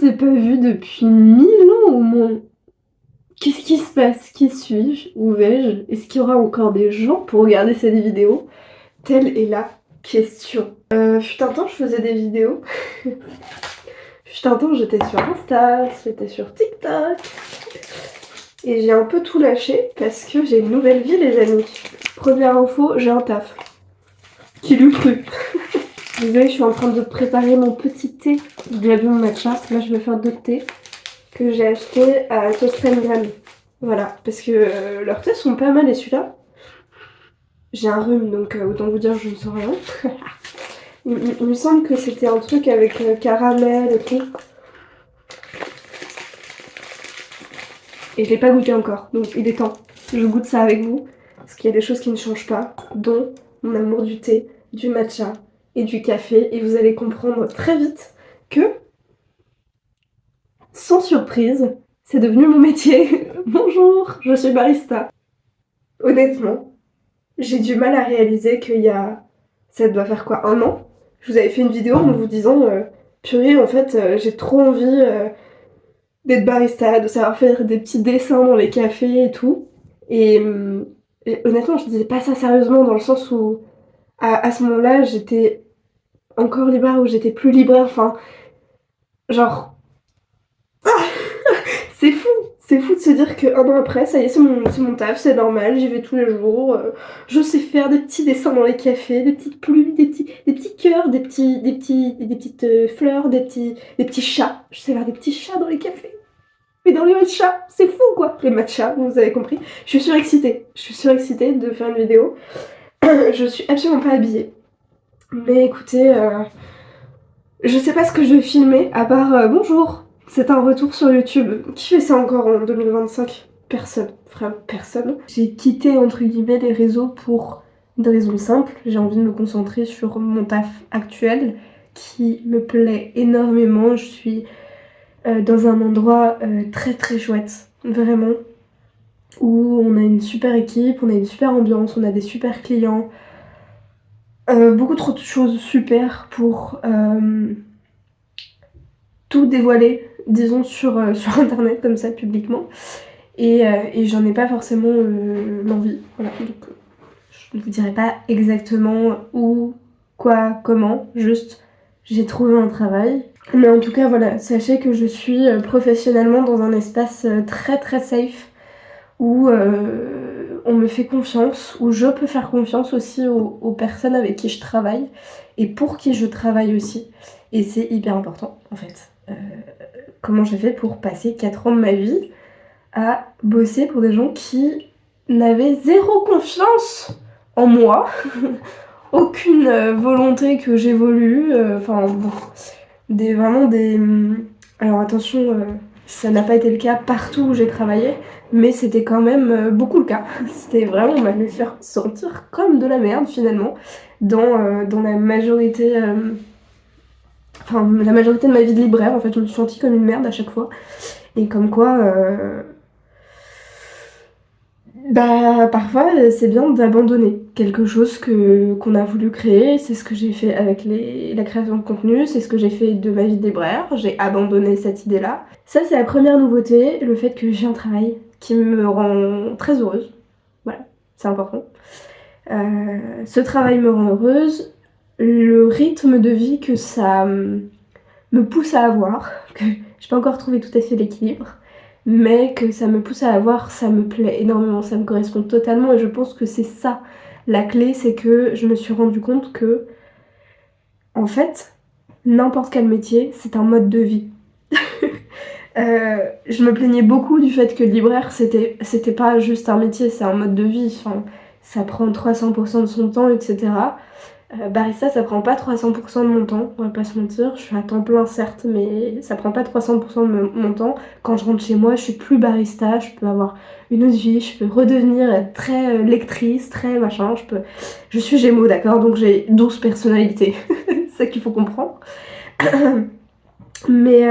s'est pas vu depuis 1000 ans au moins. Qu'est-ce qui se passe? Qui suis-je? Où vais-je? Est-ce qu'il y aura encore des gens pour regarder cette vidéo? Telle est la question. Fut un temps, je faisais des vidéos. Fut un temps, j'étais sur Insta, j'étais sur TikTok. Et j'ai un peu tout lâché parce que j'ai une nouvelle vie, les amis. Première info, j'ai un taf. Qui l'eût cru? Désolée, je suis en train de préparer mon petit thé. J'ai déjà bu mon matcha. Là, je vais faire d'autres thés que j'ai acheté à Toastgram. Voilà, parce que leurs thés sont pas mal et celui-là. J'ai un rhume, donc autant vous dire je ne sens rien. il me semble que c'était un truc avec caramel et tout. Et je l'ai pas goûté encore, donc il est temps. Je goûte ça avec vous, parce qu'il y a des choses qui ne changent pas, dont mon amour du thé, du matcha et du café. Et vous allez comprendre très vite que, sans surprise, c'est devenu mon métier. Bonjour, je suis barista. Honnêtement, j'ai du mal à réaliser qu'il y a... Ça doit faire quoi, 1 an? Je vous avais fait une vidéo en vous disant purée, en fait, j'ai trop envie d'être barista, de savoir faire des petits dessins dans les cafés et tout. Et, et honnêtement, je disais pas ça sérieusement dans le sens où à ce moment-là, j'étais encore libraire ou j'étais plus libraire. Enfin, genre, c'est fou! C'est fou de se dire que 1 an après, ça y est, c'est mon taf, c'est normal, j'y vais tous les jours. Je sais faire des petits dessins dans les cafés, des petites plumes, des petits cœurs, des petites fleurs, des petits chats. Je sais faire des petits chats dans les cafés. Mais dans les matchas, c'est fou quoi! Les matchas, vous avez compris. Je suis surexcitée. Je suis surexcitée de faire une vidéo. Je suis absolument pas habillée. Mais écoutez, je sais pas ce que je vais filmer, à part bonjour, c'est un retour sur YouTube. Qui fait ça encore en 2025? Personne, vraiment personne. J'ai quitté entre guillemets les réseaux pour une raison simple. J'ai envie de me concentrer sur mon taf actuel qui me plaît énormément. Je suis dans un endroit très très chouette, vraiment, où on a une super équipe, on a une super ambiance, on a des super clients, beaucoup trop de choses super pour tout dévoiler, disons, sur internet comme ça, publiquement. Et j'en ai pas forcément l'envie. Voilà, donc je ne vous dirai pas exactement où, quoi, comment, juste j'ai trouvé un travail. Mais en tout cas, voilà, sachez que je suis professionnellement dans un espace très très safe où on me fait confiance, où je peux faire confiance aussi aux personnes avec qui je travaille et pour qui je travaille aussi. Et c'est hyper important en fait. Comment j'ai fait pour passer 4 ans de ma vie à bosser pour des gens qui n'avaient zéro confiance en moi, aucune volonté que j'évolue, enfin bon, vraiment des... Alors attention, ça n'a pas été le cas partout où j'ai travaillé, mais c'était quand même beaucoup le cas. C'était vraiment, on m'allait faire sentir comme de la merde finalement, dans la majorité... Enfin, la majorité de ma vie de libraire, en fait, je me suis sentie comme une merde à chaque fois. Et comme quoi... Bah parfois c'est bien d'abandonner quelque chose qu'on a voulu créer, c'est ce que j'ai fait avec la création de contenu, c'est ce que j'ai fait de ma vie de libraire, j'ai abandonné cette idée-là. Ça c'est la première nouveauté, le fait que j'ai un travail qui me rend très heureuse, voilà, c'est important. Ce travail me rend heureuse, le rythme de vie que ça me pousse à avoir, que j'ai pas encore trouvé tout à fait l'équilibre, mais que ça me pousse à avoir, ça me plaît énormément, ça me correspond totalement et je pense que c'est ça la clé, c'est que je me suis rendu compte que en fait n'importe quel métier c'est un mode de vie. Je me plaignais beaucoup du fait que libraire c'était pas juste un métier, c'est un mode de vie, enfin, ça prend 300% de son temps, etc. Barista, ça prend pas 300% de mon temps, on va pas se mentir. Je suis à temps plein, certes, mais ça prend pas 300% de mon temps. Quand je rentre chez moi, je suis plus barista, je peux avoir une autre vie, je peux redevenir très lectrice, très machin. Je suis Gémeaux, d'accord, donc j'ai 12 personnalités. C'est ça qu'il faut comprendre. Mais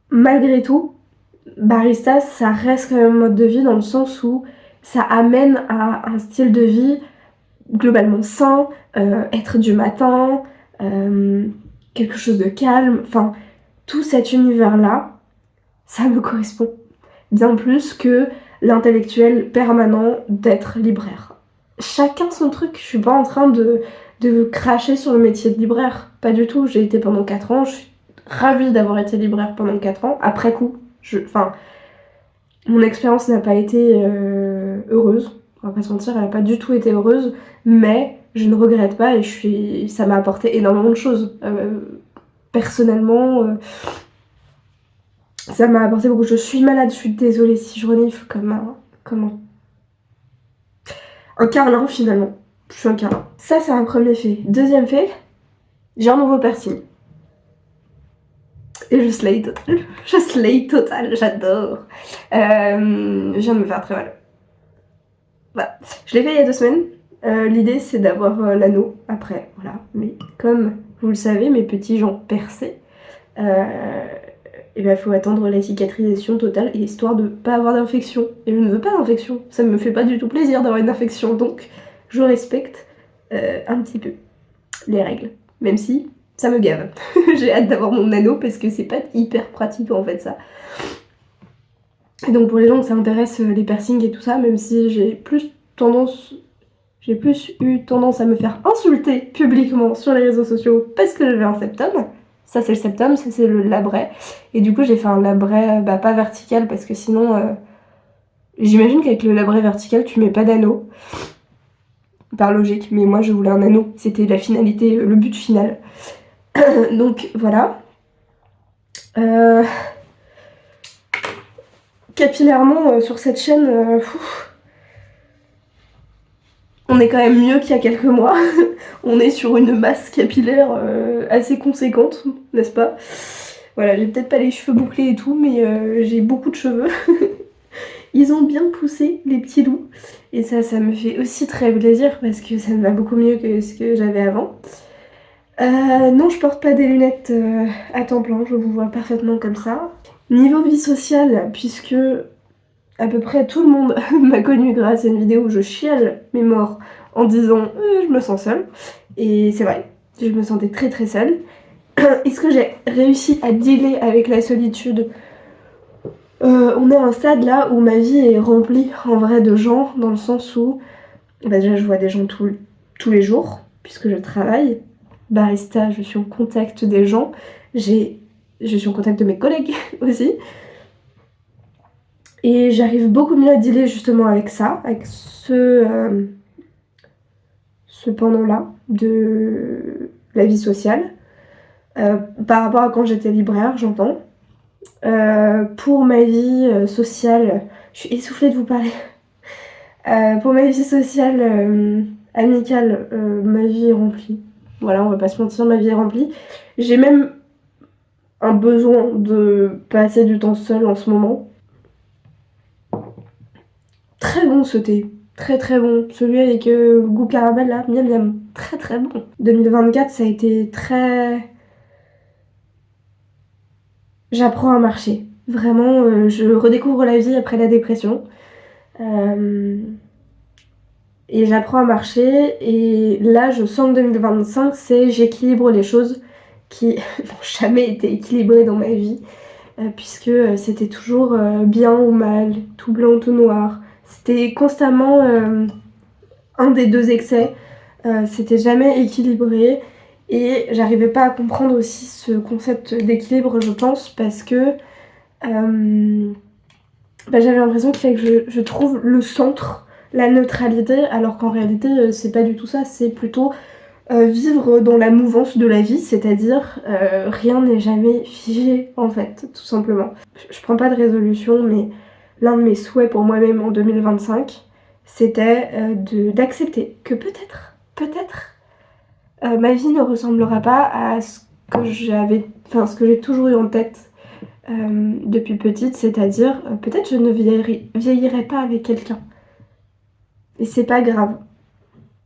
malgré tout, barista, ça reste quand même un mode de vie dans le sens où ça amène à un style de vie globalement sain, être du matin, quelque chose de calme, enfin tout cet univers-là, ça me correspond bien plus que l'intellectuel permanent d'être libraire. Chacun son truc, je suis pas en train de cracher sur le métier de libraire, pas du tout. J'ai été pendant 4 ans, je suis ravie d'avoir été libraire pendant 4 ans, après coup. Mon expérience n'a pas été heureuse, on va pas se mentir, elle a pas du tout été heureuse, mais je ne regrette pas et ça m'a apporté énormément de choses. Personnellement, ça m'a apporté beaucoup de choses. Je suis malade, je suis désolée si je renifle comme un carlin finalement. Je suis un carlin. Ça, c'est un premier fait. Deuxième fait, j'ai un nouveau piercing. Et je slay total. Je slay total, j'adore. Je viens de me faire très mal. Voilà. Je l'ai fait il y a 2 semaines. L'idée, c'est d'avoir l'anneau après. Voilà. Mais comme vous le savez, mes petits gens percés, il faut attendre la cicatrisation totale, histoire de pas avoir d'infection. Et je ne veux pas d'infection. Ça me fait pas du tout plaisir d'avoir une infection. Donc, je respecte un petit peu les règles. Même si ça me gave. J'ai hâte d'avoir mon anneau parce que c'est pas hyper pratique en fait ça. Et donc pour les gens que ça intéresse les piercings et tout ça, même si j'ai plus eu tendance à me faire insulter publiquement sur les réseaux sociaux parce que j'avais un septum. Ça c'est le septum, ça c'est le labret. Et du coup j'ai fait un labret, pas vertical parce que sinon j'imagine qu'avec le labret vertical tu mets pas d'anneau. Par logique, mais moi je voulais un anneau, c'était la finalité, le but final. Donc voilà. Capillairement sur cette chaîne, on est quand même mieux qu'il y a quelques mois. On est sur une masse capillaire assez conséquente, n'est-ce pas? Voilà, j'ai peut-être pas les cheveux bouclés et tout, mais j'ai beaucoup de cheveux. Ils ont bien poussé, les petits loups. Et ça me fait aussi très plaisir parce que ça me va beaucoup mieux que ce que j'avais avant. Non, je porte pas des lunettes à temps plein, je vous vois parfaitement comme ça. Niveau vie sociale, puisque à peu près tout le monde m'a connue grâce à une vidéo où je chiale mes morts en disant je me sens seule. Et c'est vrai, je me sentais très très seule. Est-ce que j'ai réussi à dealer avec la solitude? On est à un stade là où ma vie est remplie en vrai de gens, dans le sens où déjà je vois des gens tous les jours, puisque je travaille. Barista, je suis en contact des gens. Je suis en contact de mes collègues aussi. Et j'arrive beaucoup mieux à dealer justement avec ça, avec ce pendant-là de la vie sociale. Par rapport à quand j'étais libraire, j'entends. Pour ma vie sociale, je suis essoufflée de vous parler. Pour ma vie sociale, amicale, ma vie est remplie. Voilà, on va pas se mentir, ma vie est remplie. J'ai même un besoin de passer du temps seule en ce moment. Très bon ce thé, très très bon. Celui avec goût caramel là, miam miam, très très bon. 2024 ça a été très... J'apprends à marcher. Vraiment, je redécouvre la vie après la dépression. Et j'apprends à marcher et là je sens que 2025 c'est j'équilibre les choses qui n'ont jamais été équilibrées dans ma vie puisque c'était toujours bien ou mal, tout blanc ou tout noir. C'était constamment un des deux excès, c'était jamais équilibré et j'arrivais pas à comprendre aussi ce concept d'équilibre je pense parce que j'avais l'impression qu'il fallait que je trouve le centre, la neutralité, alors qu'en réalité c'est pas du tout ça, c'est plutôt vivre dans la mouvance de la vie, c'est-à-dire rien n'est jamais figé en fait, tout simplement. Je prends pas de résolution, mais l'un de mes souhaits pour moi-même en 2025, c'était d'accepter que peut-être, ma vie ne ressemblera pas à ce que ce que j'ai toujours eu en tête depuis petite, c'est-à-dire peut-être je ne vieillirai pas avec quelqu'un. Et c'est pas grave.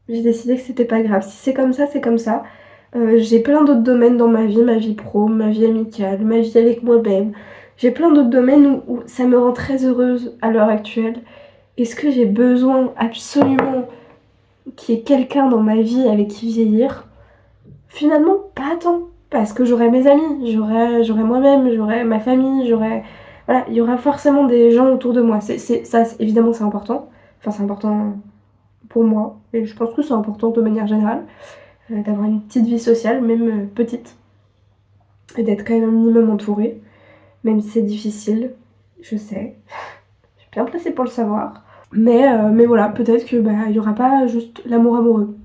J'ai décidé que c'était pas grave. Si c'est comme ça, c'est comme ça. J'ai plein d'autres domaines dans ma vie pro, ma vie amicale, ma vie avec moi-même. J'ai plein d'autres domaines où ça me rend très heureuse à l'heure actuelle. Est-ce que j'ai besoin absolument qu'il y ait quelqu'un dans ma vie avec qui vieillir? Finalement, pas tant. parce que j'aurai mes amis, j'aurai moi-même, j'aurai ma famille, voilà, il y aura forcément des gens autour de moi. Évidemment, c'est important. Enfin, c'est important pour moi, et je pense que c'est important de manière générale, d'avoir une petite vie sociale, même petite, et d'être quand même un minimum entourée, même si c'est difficile, je sais. Je suis bien placée pour le savoir. Mais voilà, peut-être que il y aura pas juste l'amour amoureux.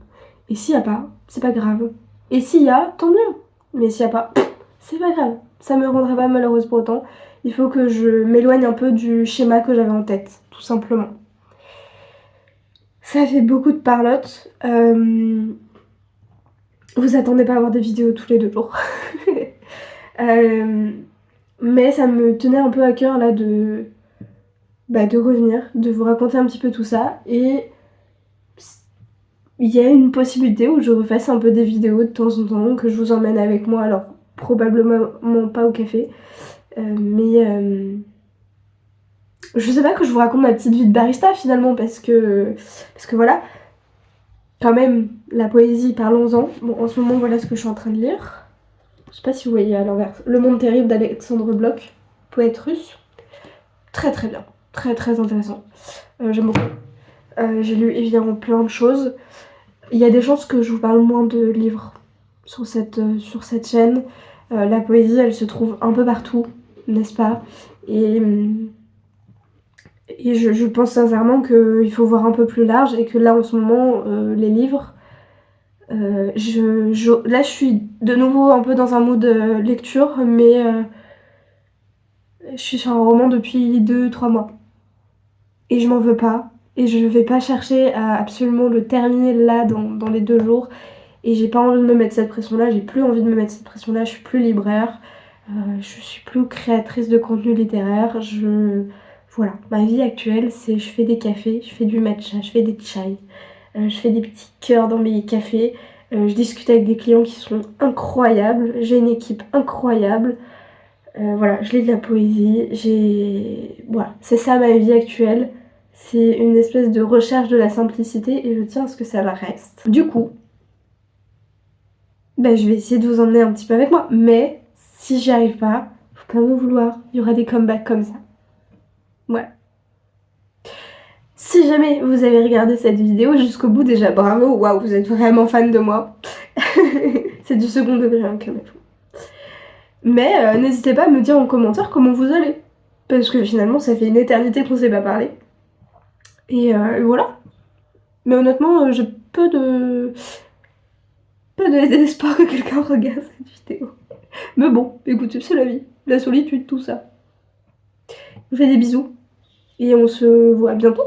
Et s'il y a pas, c'est pas grave. Et s'il y a, tant mieux. Mais s'il y a pas, c'est pas grave. Ça me rendra pas malheureuse pour autant. Il faut que je m'éloigne un peu du schéma que j'avais en tête, tout simplement. Ça fait beaucoup de parlotte. Vous attendez pas à avoir des vidéos tous les 2 jours. Mais ça me tenait un peu à cœur là de revenir, de vous raconter un petit peu tout ça. Et il y a une possibilité où je refasse un peu des vidéos de temps en temps, que je vous emmène avec moi, alors probablement pas au café, je sais pas, que je vous raconte ma petite vie de barista finalement, parce que voilà, quand même, la poésie, parlons-en. Bon, en ce moment, voilà ce que je suis en train de lire. Je sais pas si vous voyez à l'envers. Le monde terrible d'Alexandre Blok, poète russe. Très très bien, très très intéressant. J'aime beaucoup. J'ai lu évidemment plein de choses. Il y a des chances que je vous parle moins de livres sur cette chaîne. La poésie, elle se trouve un peu partout, n'est-ce pas? Et je pense sincèrement qu'il faut voir un peu plus large, et que là, en ce moment, les livres... là, je suis de nouveau un peu dans un mood lecture, mais je suis sur un roman depuis 2-3 mois. Et je m'en veux pas. Et je vais pas chercher à absolument le terminer là, dans les 2 jours. Et j'ai pas envie de me mettre cette pression-là, j'ai plus envie de me mettre cette pression-là, je suis plus libraire, je suis plus créatrice de contenu littéraire, Voilà, ma vie actuelle, c'est je fais des cafés, je fais du matcha, je fais des chai, je fais des petits cœurs dans mes cafés, je discute avec des clients qui sont incroyables, j'ai une équipe incroyable, voilà, je lis de la poésie, Voilà, c'est ça ma vie actuelle, c'est une espèce de recherche de la simplicité, et je tiens à ce que ça le reste. Du coup, je vais essayer de vous emmener un petit peu avec moi, mais si j'y arrive pas, faut pas m'en vouloir, il y aura des comebacks comme ça. Voilà. Si jamais vous avez regardé cette vidéo jusqu'au bout, déjà bravo, waouh, vous êtes vraiment fan de moi. C'est du second degré, hein, quand même. Mais n'hésitez pas à me dire en commentaire comment vous allez, parce que finalement ça fait une éternité qu'on s'est pas parlé. Et voilà. Mais honnêtement, j'ai peu de désespoir que quelqu'un regarde cette vidéo. Mais bon, écoutez, c'est la vie, la solitude, tout ça. Je vous fais des bisous et on se voit bientôt.